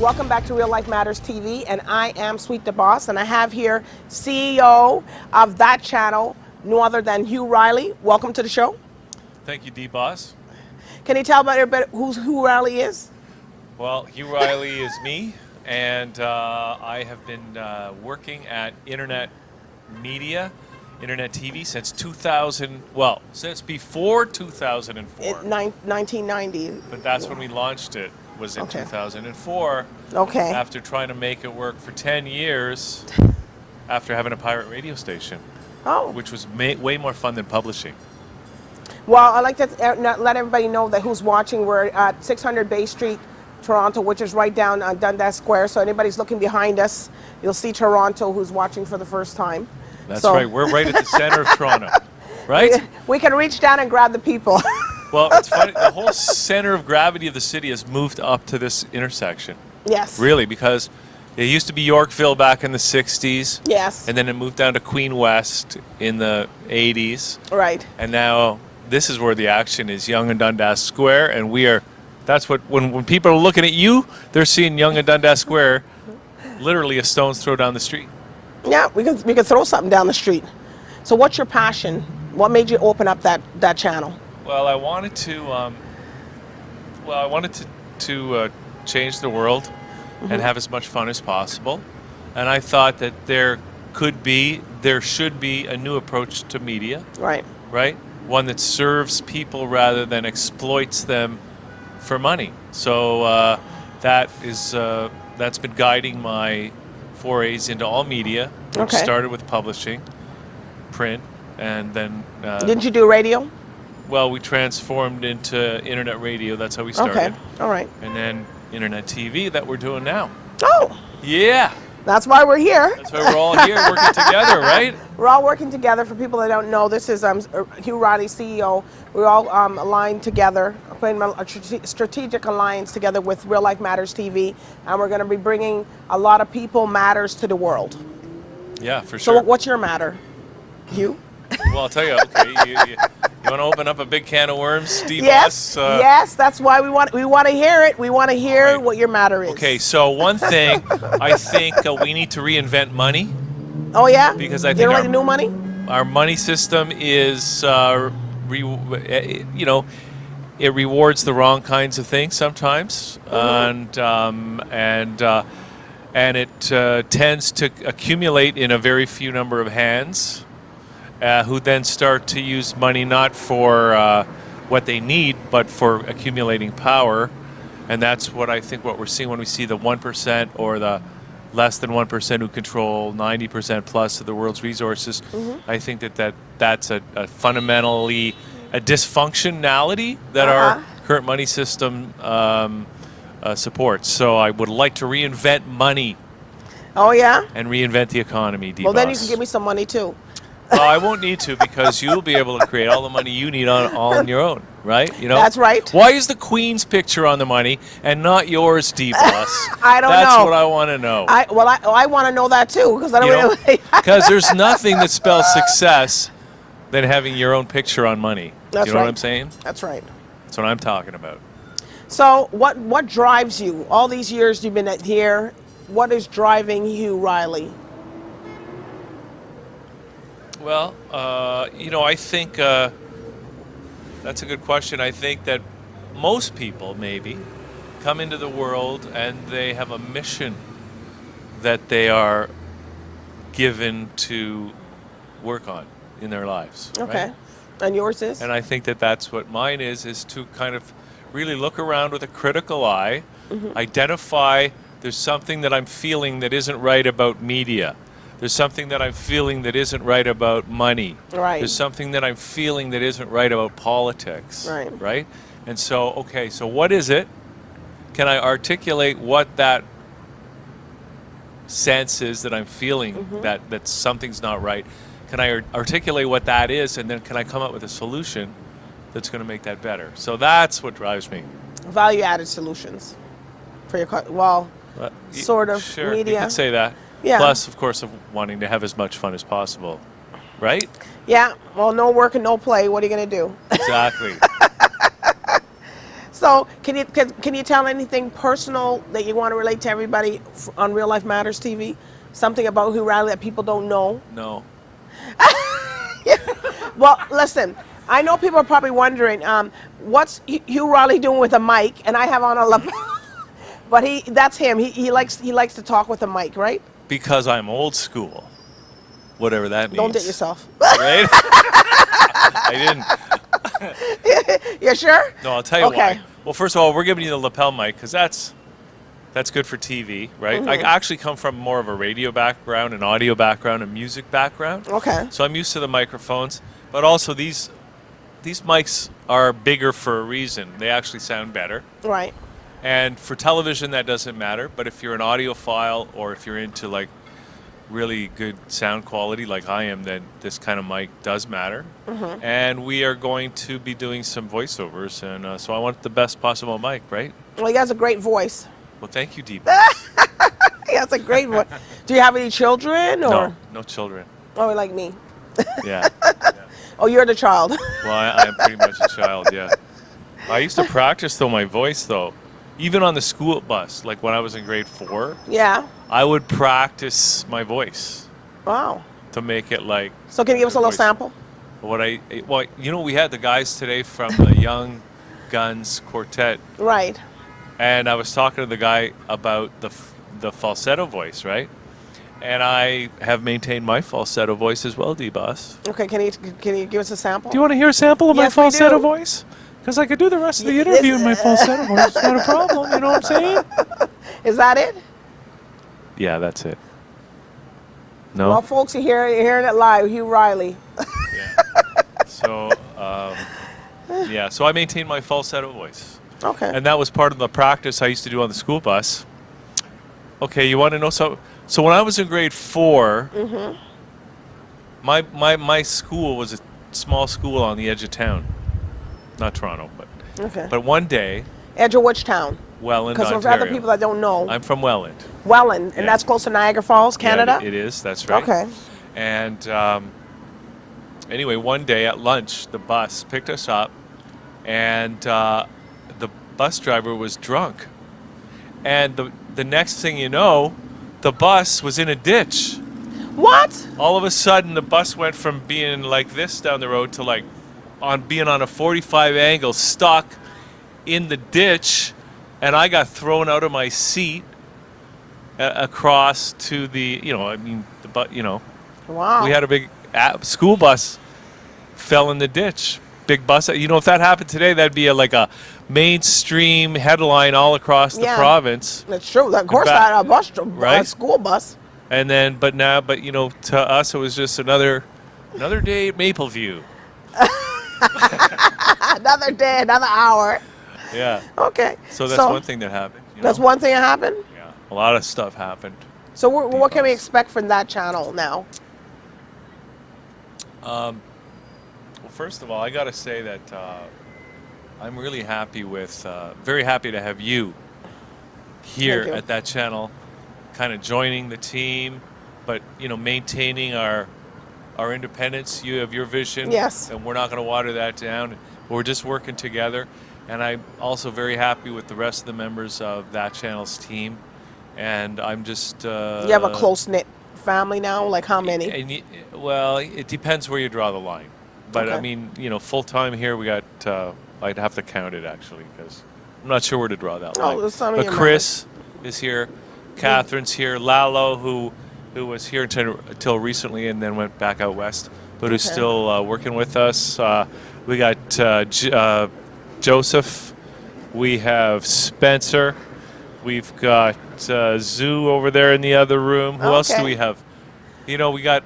welcome back to Real Life Matters TV, and I am Sweet DBoss, and I have here CEO of that channel, no other than Hugh Reilly. Welcome to the show. Thank you, DBoss. Can you tell everybody who Hugh Reilly is? Well, Hugh Reilly is me, and I have been working at internet media, internet TV since 2000. Well, since before 2004. 1990. But that's when we launched it. Was in 2004. Okay. After trying to make it work for 10 years, after having a pirate radio station. Oh. Which was way more fun than publishing. Well, I'd like to let everybody know that who's watching, we're at 600 Bay Street, Toronto, which is right down on Dundas Square. So anybody's looking behind us, you'll see Toronto who's watching for the first time. That's right. We're right at the center of Toronto, right? We can reach down and grab the people. Well, it's funny. The whole center of gravity of the city has moved up to this intersection. Yes. Really, because it used to be Yorkville back in the 60s. Yes. And then it moved down to Queen West in the 80s. Right. And now this is where the action is, Yonge and Dundas Square. And we are, that's what, when people are looking at you, they're seeing Yonge and Dundas Square literally a stone's throw down the street. Yeah, we can throw something down the street. So what's your passion? What made you open up that channel? Well, I wanted to change the world and have as much fun as possible. And I thought that there should be a new approach to media. Right. Right? One that serves people rather than exploits them for money. So that's been guiding my forays into all media. Which started with publishing, print, and then... Didn't you do radio? Well, we transformed into internet radio. That's how we started. Okay, all right. And then internet TV that we're doing now. Oh. Yeah. That's why we're here. That's why we're all here working together, right? We're all working together. For people that don't know, this is Hugh Reilly, CEO. We're all aligned together, putting a strategic alliance together with Real Life Matters TV, and we're going to be bringing a lot of people matters to the world. Yeah, for sure. So what's your matter, Hugh? Well, I'll tell you, okay, you want to open up a big can of worms, DBoss? Yes, yes, that's why we want to hear it. We want to hear what your matter is. Okay, so one thing, I think we need to reinvent money. Oh, yeah? Because I think new money? Our money system is, it rewards the wrong kinds of things sometimes, and it tends to accumulate in a very few number of hands. Who then start to use money not for what they need, but for accumulating power. And that's what I think what we're seeing when we see the 1% or the less than 1% who control 90% plus of the world's resources. I think that's a fundamentally a dysfunctionality that our current money system supports. So I would like to reinvent money. Oh, yeah? And reinvent the economy, DBoss. Well, then you can give me some money, too. Well, I won't need to because you'll be able to create all the money you need all on your own, right? You know. That's right. Why is the Queen's picture on the money and not yours, DBoss? I don't know. That's what I want to know. I want to know that too because I don't because there's nothing that spells success than having your own picture on money. That's you know right. what I'm saying? That's right. That's what I'm talking about. So what drives you? All these years you've been here, what is driving Hugh Reilly? Well, I think that's a good question. I think that most people maybe come into the world and they have a mission that they are given to work on in their lives. Okay. Right? And yours is? And I think that that's what mine is to kind of really look around with a critical eye, identify there's something that I'm feeling that isn't right about media. There's something that I'm feeling that isn't right about money. Right. There's something that I'm feeling that isn't right about politics. Right. Right? And so, okay, so what is it? Can I articulate what that sense is that I'm feeling that something's not right? Can I articulate what that is, and then can I come up with a solution that's going to make that better? So that's what drives me. Value-added solutions for your, sort of sure, media. You could say that. Yeah. Plus, of course, of wanting to have as much fun as possible, right? Yeah. Well, no work and no play. What are you going to do? Exactly. So can you tell anything personal that you want to relate to everybody on Real Life Matters TV? Something about Hugh Reilly that people don't know? No. Well, listen, I know people are probably wondering, what's Hugh Reilly doing with a mic? And I have on a lapel. But that's him. He likes to talk with a mic, right? Because I'm old school. Whatever that means. Don't date yourself. Right? I didn't. You sure? No, I'll tell you Okay. why. Well, first of all, we're giving you the lapel mic because that's good for TV, right? I actually come from more of a radio background, an audio background, a music background. Okay. So I'm used to the microphones, but also these mics are bigger for a reason. They actually sound better. Right. And for television, that doesn't matter. But if you're an audiophile or if you're into like really good sound quality like I am, then this kind of mic does matter. And we are going to be doing some voiceovers. And so I want the best possible mic, right? Well, he has a great voice. Well, thank you, DBoss. He has a great voice. Do you have any children? Or? No children. Oh, like me. Yeah. Oh, you're the child. Well, I'm pretty much a child, yeah. I used to practice, though, my voice, though. Even on the school bus, like when I was in grade 4, Yeah. I would practice my voice Wow. to make it like... So can you give us a little voice. sample? Well, we had the guys today from the Young Guns Quartet, Right. and I was talking to the guy about the falsetto voice, right? And I have maintained my falsetto voice as well, DBoss. Okay. Can you give us a sample? Do you want to hear a sample of Yes, my we falsetto do. voice? Because I could do the rest of the interview in my falsetto voice. It's not a problem, you know what I'm saying? Is that it? Yeah, that's it. No? Well, folks, you're hearing it live. Hugh Reilly. Yeah. So, so I maintain my falsetto voice. Okay. And that was part of the practice I used to do on the school bus. Okay, you want to know so when I was in grade 4, my school was a small school on the edge of town. Not Toronto, Okay. but one day, Edge of which town? Welland, Because Ontario. for other people that don't know, I'm from Welland. Welland, and Yeah. that's close to Niagara Falls, Canada? Yeah, it is, that's right. Okay. And anyway, one day at lunch, the bus picked us up, and the bus driver was drunk. And the next thing you know, the bus was in a ditch. What? All of a sudden, the bus went from being like this down the road to like being on a 45 angle, stuck in the ditch, and I got thrown out of my seat across to the, Wow. we had a big school bus fell in the ditch. Big bus. If that happened today, that'd be like a mainstream headline all across the province. That's true. Of course, back- not a bus, right? a school bus. And then, but to us, it was just another day at Mapleview. Another day, another hour. Yeah. Okay. So that's one thing that happened. That's one thing that happened? Yeah. A lot of stuff happened. So what can we expect from that channel now? Well, first of all, I got to say that I'm really happy very happy to have you here Thank you. at that channel, kind of joining the team, but maintaining our independence. You have your vision, Yes. and we're not going to water that down. We're just working together, and I'm also very happy with the rest of the members of that channel's team. And I'm just You have a close-knit family now? Like how many? Well, it depends where you draw the line. But I Okay. mean, full time here we got. I'd have to count it actually because I'm not sure where to draw that line. there's some of But your Chris is here, Catherine's here, Lalo who was here until recently and then went back out west, but who's Okay. still working with us. We got Joseph. We have Spencer. We've got Zoo over there in the other room. Who else do Okay. we have? We got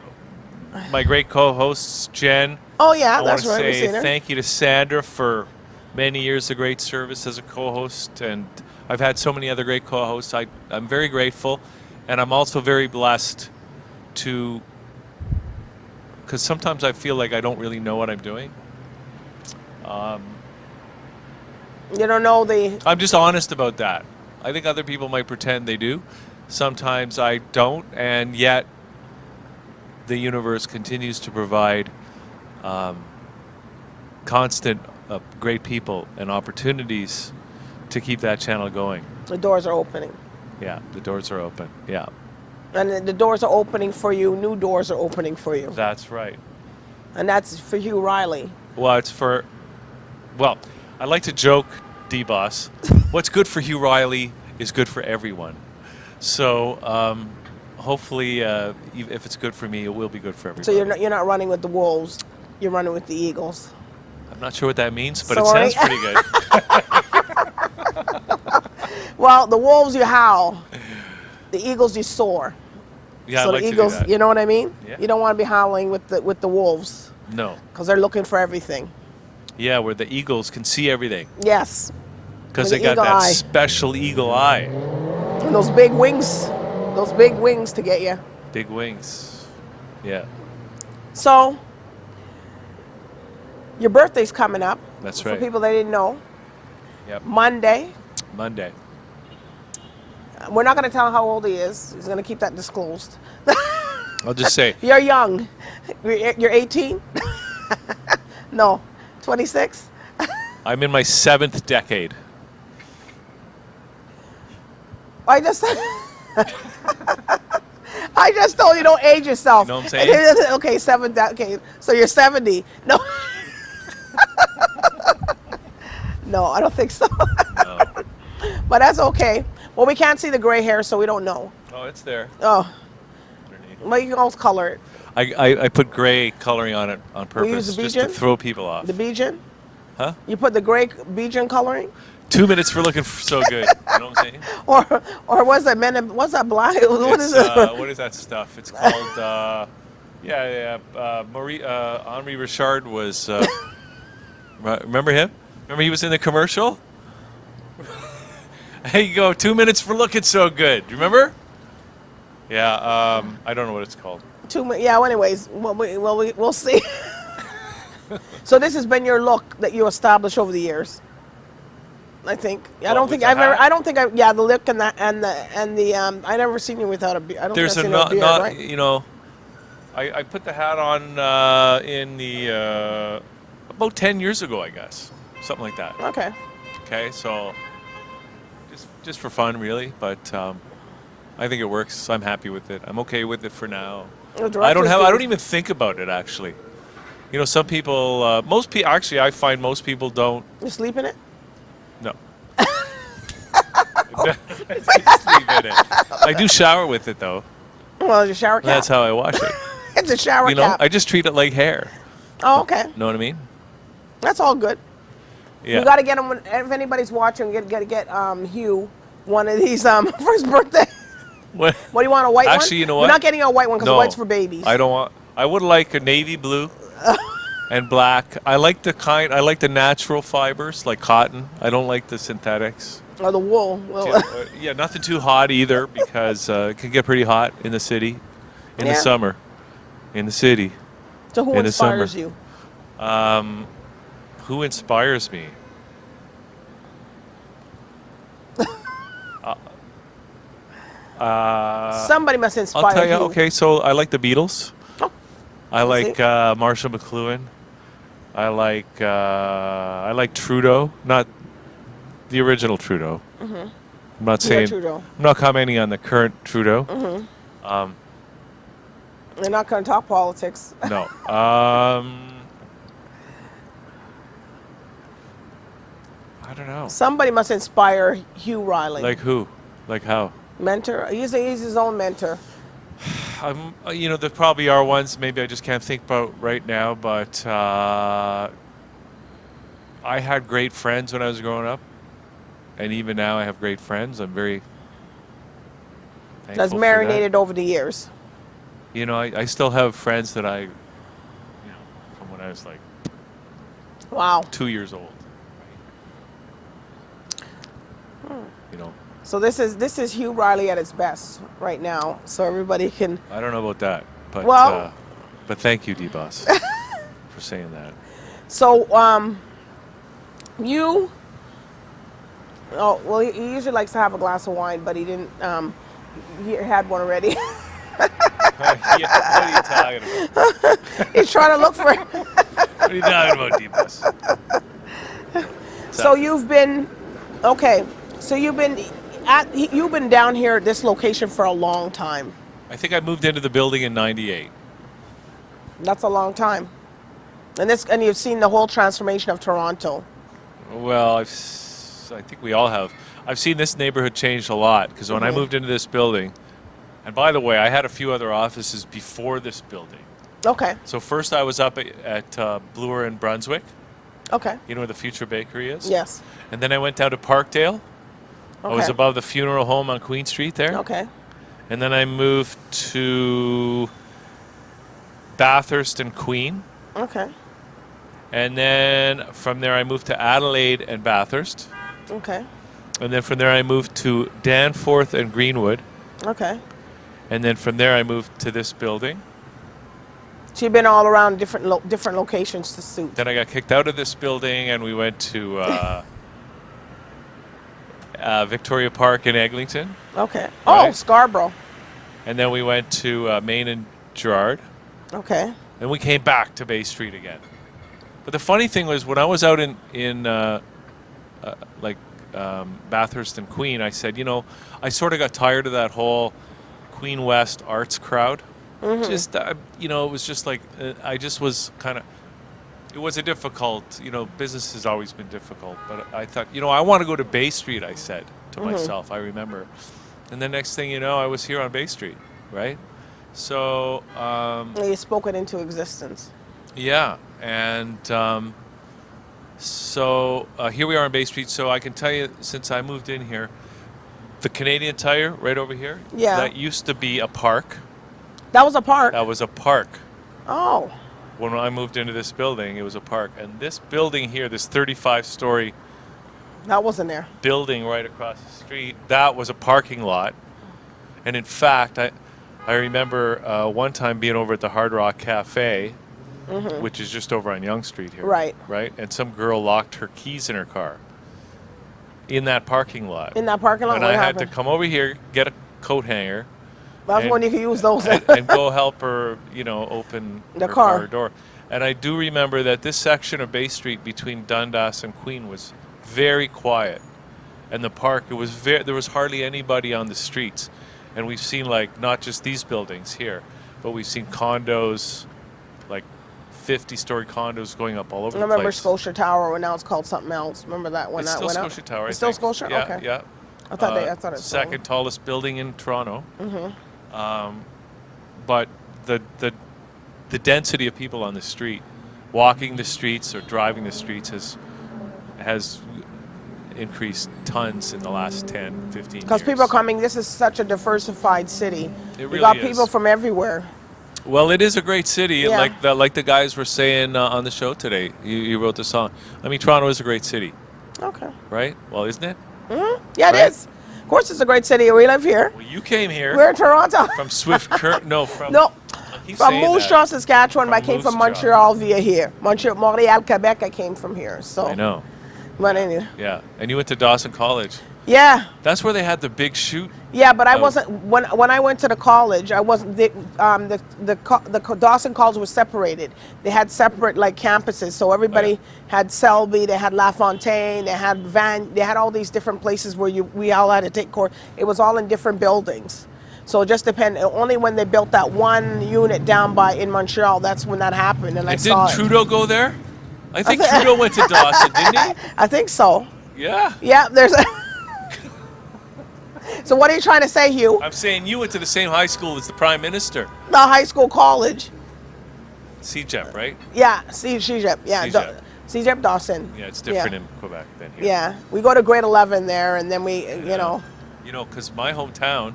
my great co-hosts, Jen. Oh, yeah, I want that's to right. We've say seen her. thank you to Sandra for many years of great service as a co-host, and I've had so many other great co-hosts. I'm very grateful, and I'm also very blessed because sometimes I feel like I don't really know what I'm doing. You don't know the... I'm just honest about that. I think other people might pretend they do. Sometimes I don't, and yet the universe continues to provide constant great people and opportunities to keep that channel going. The doors are opening. Yeah, the doors are open. Yeah, And the doors are opening for you. New doors are opening for you. that's right. And that's for Hugh Reilly. Well, it's for, well, I like to joke, DBoss, what's good for Hugh Reilly is good for everyone. So hopefully, if it's good for me, it will be good for everyone. So you're not running with the Wolves. You're running with the Eagles. I'm not sure what that means, but Sorry. it sounds pretty good. Well, the Wolves you howl. The Eagles you soar. Yeah, So I'd like the Eagles, to do that. you know what I mean? Yeah. You don't want to be howling with the Wolves No. because they're looking for everything. Yeah, where the Eagles can see everything Yes. because With they the got eagle that eye. special eagle eye. And those big wings to get you. Big wings. Yeah, So your birthday's coming up. that's For right. people that didn't know, Yep. Monday. Monday. We're not going to tell how old he is. He's going to keep that disclosed. I'll just say, You're young. You're 18? No, 26? I'm in my 7th decade. I just I just told you don't age yourself. You know what I'm saying? Okay, okay, so you're 70. No. No, I don't think so. No. But that's okay. Well, we can't see the gray hair, so we don't know. Oh, it's there. Oh, Underneath. well, you can always color it. I put gray coloring on it on We use purpose the just to Bijan? throw people off. The Bijan? Huh? You put the gray Bijan coloring? 2 minutes for looking so good. You know what I'm saying? Or what's that what's that black? What is it? What is that stuff? It's called, Henri Richard was, remember him? Remember he was in the commercial? There you go, 2 minutes for looking so good. Remember? Yeah, I don't know what it's called. Yeah, well, anyways, we'll see. So this has been your look that you established over the years. I think. I What, don't with think the I've ever. hat? I don't think I. Yeah, the look and the. I never seen you without a beard. I don't There's think a I've seen not, a beard, right? you know, I put the hat on in the, about 10 years ago, I guess. Something like that. Okay. Okay, so just for fun, really, but I think it works. I'm happy with it. I'm okay with it for now. The I directors don't even think about it actually. You know, some people, most people, actually, I find most people don't. You sleep in it? No. Sleep in it. I do shower with it though. Well, it's your shower cap. That's how I wash it. It's a shower You know, cap. I just treat it like hair. Oh, okay. Know what I mean? That's all good. Yeah. You got to get him. If anybody's watching, get Hugh one of these for his birthday. What? What do you want? A white one? Actually, you know You're what? not getting a white one because No, white's for babies. I don't want. I would like a navy blue and black. I like the natural fibers like cotton. I don't like the synthetics. Or the wool. Well, Yeah, nothing too hot either because it can get pretty hot in the city, in the Yeah. summer, in the city. so who in the summer. inspires you? Who inspires me? Somebody must inspire I'll tell you. you. Okay, so I like the Beatles. Oh, I like see. Marshall McLuhan. I like Trudeau, not the original Trudeau. Mm-hmm. I'm not saying. Trudeau. I'm not commenting on the current Trudeau. Mm-hmm. They're not going to talk politics. No. I don't know. Somebody must inspire Hugh Reilly. Like who? Like how? Mentor. He's his own mentor. You know, there probably are ones maybe I just can't think about right now, but I had great friends when I was growing up, and even now I have great friends. I'm very thankful That's for marinated over the years. that. You know, I still have friends that I, from when I was like Wow. 2 years old. You know, So this is Hugh Reilly at his best right now. So everybody can. I don't know about that, but Well- but thank you, DBoss, for saying that. So you. Oh well, he usually likes to have a glass of wine, but he didn't. He had one already. Yeah, what are you talking about? He's trying to look for. What are you talking about, DBoss? So you've been Okay, so you've been down here at this location for a long time. I think I moved into the building in '98. That's a long time. And you've seen the whole transformation of Toronto. Well, I think we all have. I've seen this neighborhood change a lot because when I moved into this building, and by the way, I had a few other offices before this building. Okay. So first I was up at Bloor in Brunswick. Okay. You know where the Future Bakery is? Yes. And then I went down to Parkdale. Okay. I was above the funeral home on Queen Street there. Okay. And then I moved to Bathurst and Queen. Okay. And then from there I moved to Adelaide and Bathurst. Okay. And then from there I moved to Danforth and Greenwood. Okay. And then from there I moved to this building. So you've been all around different locations to suit. Then I got kicked out of this building and we went to Victoria Park in Eglinton. Okay. Right. Oh, Scarborough. And then we went to Main and Gerrard. Okay. Then we came back to Bay Street again. But the funny thing was when I was out in Bathurst and Queen, I said, I sort of got tired of that whole Queen West arts crowd. Just, it was just like, I just was kind of, it was a difficult, business has always been difficult. But I thought, I want to go to Bay Street, I said to myself, I remember. And the next thing you know, I was here on Bay Street, right? So. You spoke it into existence. Yeah. And so here we are on Bay Street. So I can tell you, since I moved in here, the Canadian Tire right over here, that used to be a park. That was a park? That was a park. Oh. When I moved into this building, it was a park. And this building here, this 35-story that wasn't there. Building right across the street, that was a parking lot. And in fact, I remember one time being over at the Hard Rock Cafe, which is just over on Yonge Street here. Right. Right? And some girl locked her keys in her car in that parking lot. In that parking lot? And I had to come over here, get a coat hanger. That's when you could use those. and go help her, open the her car door. And I do remember that this section of Bay Street between Dundas and Queen was very quiet. And the park, there was hardly anybody on the streets. And we've seen, not just these buildings here, but we've seen condos, 50-story condos going up all over the place. I remember Scotia Tower, when now it's called something else. Remember that when it's that still went Scotia up? Tower, It's still Scotia? Yeah, okay. yeah. I thought it was second tallest building in Toronto. But the density of people on the street, walking the streets or driving the streets has increased tons in the last 10, 15 years. Because people are coming, this is such a diversified city. It really you got is. people from everywhere. Well, it is a great city, Yeah. like the guys were saying on the show today. You wrote the song. I mean, Toronto is a great city, Okay. right? Well, isn't it? Yeah, Right? it is. Of course, it's a great city. We live here. Well, you came here We're in Toronto. from Swift Current. No, from No, I keep from saying Moose that. Jaw, Saskatchewan. But I From came from Moose Jaw. Montreal via here. Montreal, Quebec. I came from here. So. I know. But anyway. Yeah, and you went to Dawson College. Yeah. That's where they had the big shoot. Yeah, but I Oh. wasn't when I went to the college. I wasn't the Dawson College was separated. They had separate campuses, so everybody had Selby, they had LaFontaine, they had all these different places where we all had to take course. It was all in different buildings, so it just depended. Only when they built that one unit down in Montreal, that's when that happened, and I saw Didn't it. Trudeau go there? I think Trudeau went to Dawson, didn't he? I think so. Yeah. Yeah, there's. So what are you trying to say, Hugh? I'm saying you went to the same high school as the Prime Minister. The high school college. CJEP, right? Yeah, CJEP. Yeah, CJEP. CJEP Dawson. Yeah, it's different in Quebec than here. Yeah, we go to grade 11 there, and then we, you know. Because my hometown,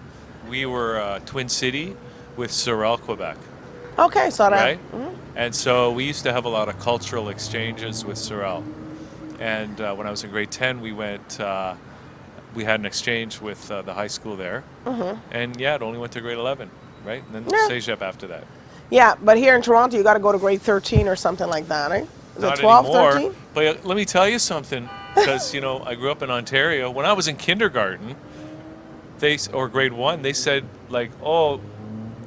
we were Twin City with Sorel, Quebec. Okay, so that. Right? And so we used to have a lot of cultural exchanges with Sorel. And when I was in grade 10, we went, we had an exchange with the high school there. And yeah, it only went to grade 11, right? And then CEGEP after that. Yeah, but here in Toronto, you got to go to grade 13 or something like that, right? Is Not it 12, anymore. 13? But let me tell you something, because I grew up in Ontario. When I was in kindergarten, or grade 1, they said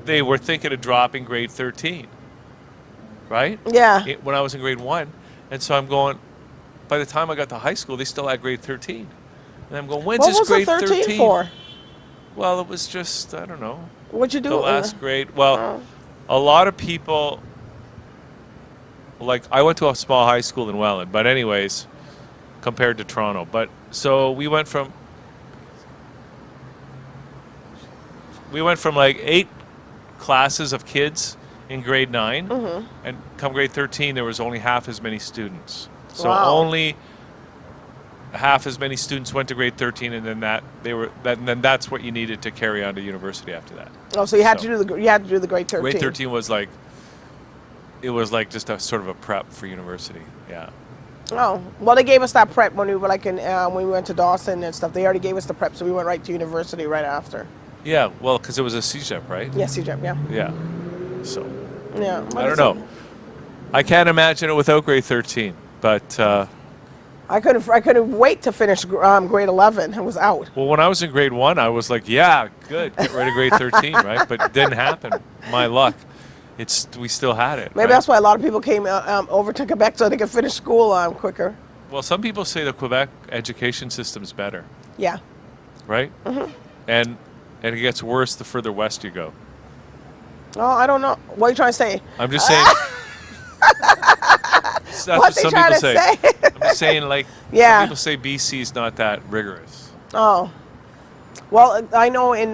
they were thinking of dropping grade 13, right? Yeah. When I was in grade 1, and so I'm going. By the time I got to high school, they still had grade 13. And I'm going, when's What this was the grade 13 for? Well, it was just, I don't know, What'd you do? the last grade. Well, a lot of people, like, I went to a small high school in Welland, but anyways, compared to Toronto. But so we went from like 8 classes of kids in grade 9, and come grade 13, there was only half as many students. So Wow. only half as many students went to grade 13, and then that's what you needed to carry on to university after that. Oh, so you had to do the grade 13. Grade 13 was like, it was like just a sort of a prep for university. Yeah. Oh, well, they gave us that prep when we were like when we went to Dawson and stuff. They already gave us the prep, so we went right to university right after. Yeah, well, because it was a CJEP, right? Yeah, CJEP, yeah. Yeah. So, Yeah. I don't know. I can't imagine it without grade 13, but I couldn't wait to finish grade 11. I was out. well, when I was in grade 1, I was like, yeah, good, get rid of grade 13, right? But it didn't happen. My luck. We still had it. Maybe right? that's why a lot of people came over to Quebec so they could finish school quicker. Well, some people say the Quebec education system's better, Yeah. right? And it gets worse the further west you go. Oh, I don't know. What are you trying to say? I'm just saying. That's what What's he some trying people to say. say? I'm just saying, like, Yeah. some people say BC's not that rigorous. Oh. Well, I know in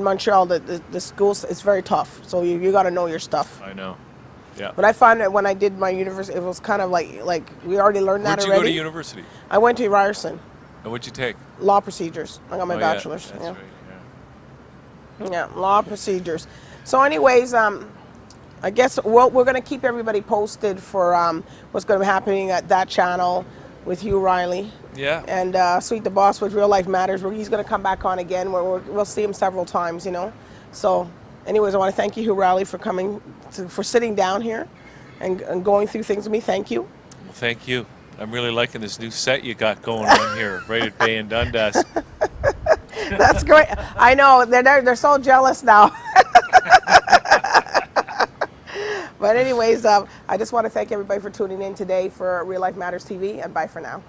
Montreal that the schools it's very tough. So you got to know your stuff. I know. Yeah. But I found that when I did my university, it was kind of like we already learned Where'd that you already. go to university? I went to Ryerson, And what'd you take? law procedures. I got my Oh, bachelor's. Yeah, Yeah. that's right. Yeah, law procedures. So, anyways, I guess we're going to keep everybody posted for what's going to be happening at that channel with Hugh Reilly Yeah. and Sweet the Boss with Real Life Matters, where he's going to come back on again. We'll see him several times, you know. So, anyways, I want to thank you, Hugh Reilly, for coming, for sitting down here and going through things with me. Thank you. Well, thank you. I'm really liking this new set you got going on here, right at Bay and Dundas. That's great. I know they're so jealous now. But anyways, I just want to thank everybody for tuning in today for Real Life Matters TV, and bye for now.